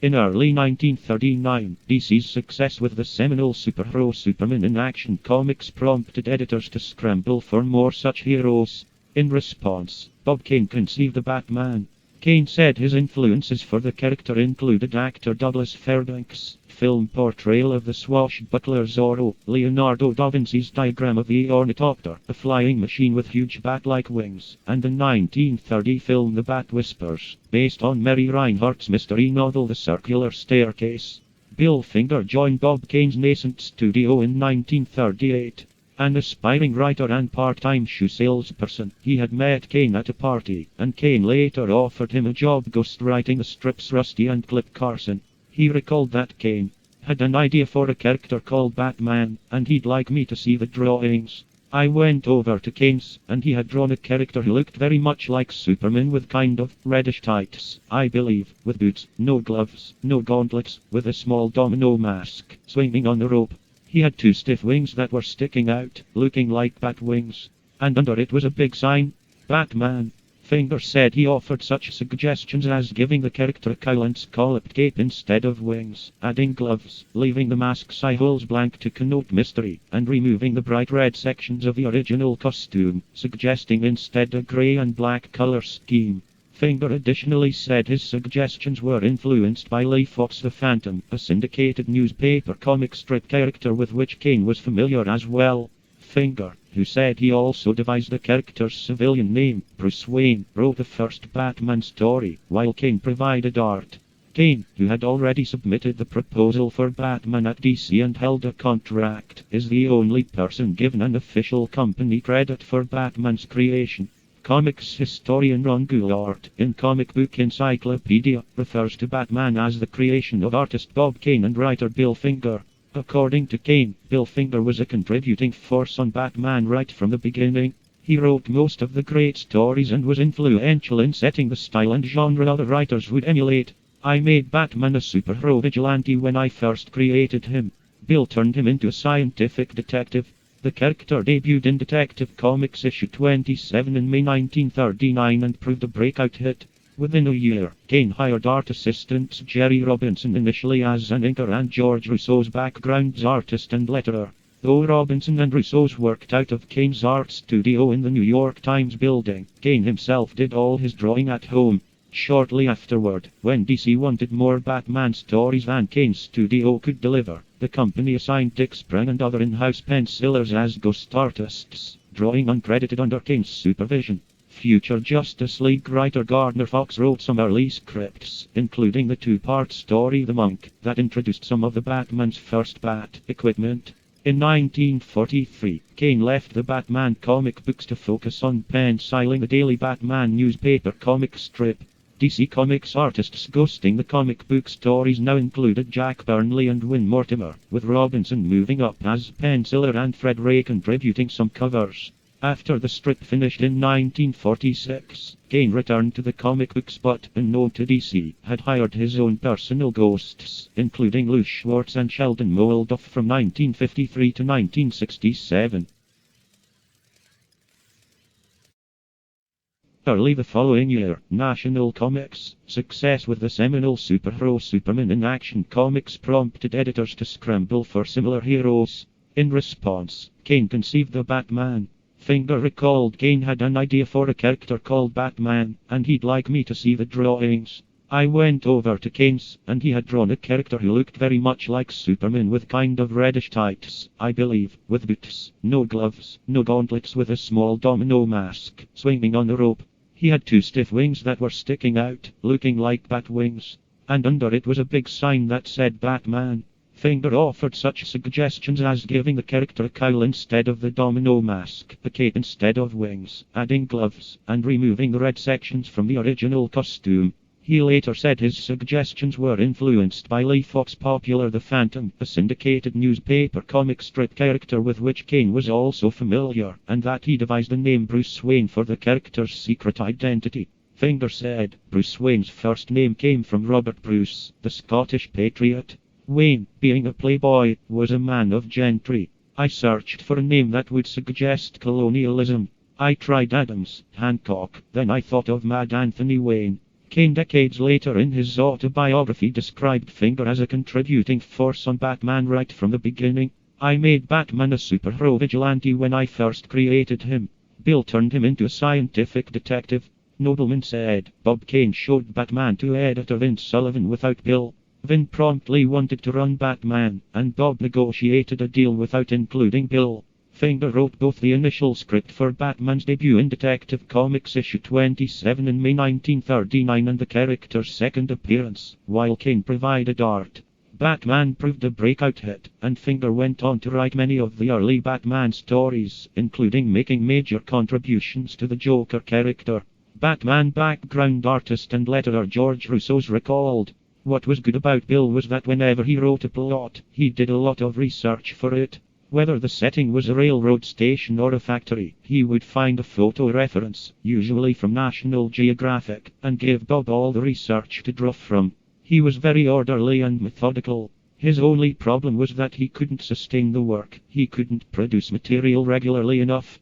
In early 1939, DC's success with the seminal superhero Superman in Action comics prompted editors to scramble for more such heroes. In response, Bob Kane conceived the Batman. Kane said his influences for the character included actor Douglas Fairbanks' film portrayal of the swashbuckler Zorro, Leonardo da Vinci's diagram of the ornithopter, a flying machine with huge bat-like wings, and the 1930 film The Bat Whispers, based on Mary Reinhardt's mystery novel The Circular Staircase. Bill Finger joined Bob Kane's nascent studio in 1938. An aspiring writer and part-time shoe salesperson, he had met Kane at a party, and Kane later offered him a job ghostwriting the strips Rusty and Clip Carson. He recalled that Kane had an idea for a character called Batman, and he'd like me to see the drawings. I went over to Kane's, and he had drawn a character who looked very much like Superman with kind of reddish tights, I believe, with boots, no gloves, no gauntlets, with a small domino mask, swinging on the rope. He had two stiff wings that were sticking out, looking like bat wings. And under it was a big sign, Batman. Finger said he offered such suggestions as giving the character a cowl and scalloped cape instead of wings, adding gloves, leaving the mask's eye holes blank to connote mystery, and removing the bright red sections of the original costume, suggesting instead a grey and black color scheme. Finger additionally said his suggestions were influenced by Lee Fox the Phantom, a syndicated newspaper comic strip character with which Kane was familiar as well. Finger, who said he also devised the character's civilian name, Bruce Wayne, wrote the first Batman story, while Kane provided art. Kane, who had already submitted the proposal for Batman at DC and held a contract, is the only person given an official company credit for Batman's creation. Comics historian Ron Goulart, in Comic Book Encyclopedia, refers to Batman as the creation of artist Bob Kane and writer Bill Finger. According to Kane, Bill Finger was a contributing force on Batman right from the beginning. He wrote most of the great stories and was influential in setting the style and genre other writers would emulate. I made Batman a superhero vigilante when I first created him. Bill turned him into a scientific detective. The character debuted in Detective Comics issue 27 in May 1939 and proved a breakout hit. Within a year, Kane hired art assistants Jerry Robinson initially as an inker and George Rousseau's backgrounds artist and letterer. Though Robinson and Rousseau's worked out of Kane's art studio in the New York Times building, Kane himself did all his drawing at home. Shortly afterward, when DC wanted more Batman stories than Kane's studio could deliver, the company assigned Dick Sprang and other in-house pencilers as ghost artists, drawing uncredited under Kane's supervision. Future Justice League writer Gardner Fox wrote some early scripts, including the two-part story The Monk, that introduced some of the Batman's first bat equipment. In 1943, Kane left the Batman comic books to focus on penciling the Daily Batman newspaper comic strip. DC Comics artists ghosting the comic book stories now included Jack Burnley and Win Mortimer, with Robinson moving up as penciler and Fred Ray contributing some covers. After the strip finished in 1946, Kane returned to the comic books but, unknown to DC, had hired his own personal ghosts, including Lou Schwartz and Sheldon Moldoff from 1953 to 1967. Early the following year, National Comics' success with the seminal superhero Superman in Action comics prompted editors to scramble for similar heroes. In response, Kane conceived the Batman. Finger recalled Kane had an idea for a character called Batman, and he'd like me to see the drawings. I went over to Kane's, and he had drawn a character who looked very much like Superman with kind of reddish tights, I believe, with boots, no gloves, no gauntlets, with a small domino mask, swinging on the rope. He had two stiff wings that were sticking out, looking like bat wings. And under it was a big sign that said Batman. Finger offered such suggestions as giving the character a cowl instead of the domino mask, a cape instead of wings, adding gloves, and removing the red sections from the original costume. He later said his suggestions were influenced by Lee Fox's popular The Phantom, a syndicated newspaper comic strip character with which Kane was also familiar, and that he devised the name Bruce Wayne for the character's secret identity. Finger said, Bruce Wayne's first name came from Robert Bruce, the Scottish patriot. Wayne, being a playboy, was a man of gentry. I searched for a name that would suggest colonialism. I tried Adams, Hancock, then I thought of Mad Anthony Wayne. Kane decades later in his autobiography described Finger as a contributing force on Batman right from the beginning. "I made Batman a superhero vigilante when I first created him. Bill turned him into a scientific detective." Nobleman said. Bob Kane showed Batman to editor Vince Sullivan without Bill. Vin promptly wanted to run Batman, and Bob negotiated a deal without including Bill. Finger wrote both the initial script for Batman's debut in Detective Comics issue 27 in May 1939 and the character's second appearance, while Kane provided art. Batman proved a breakout hit, and Finger went on to write many of the early Batman stories, including making major contributions to the Joker character. Batman background artist and letterer George Russo's recalled, "What was good about Bill was that whenever he wrote a plot, he did a lot of research for it. Whether the setting was a railroad station or a factory, he would find a photo reference, usually from National Geographic, and give Bob all the research to draw from. He was very orderly and methodical. His only problem was that he couldn't sustain the work. He couldn't produce material regularly enough.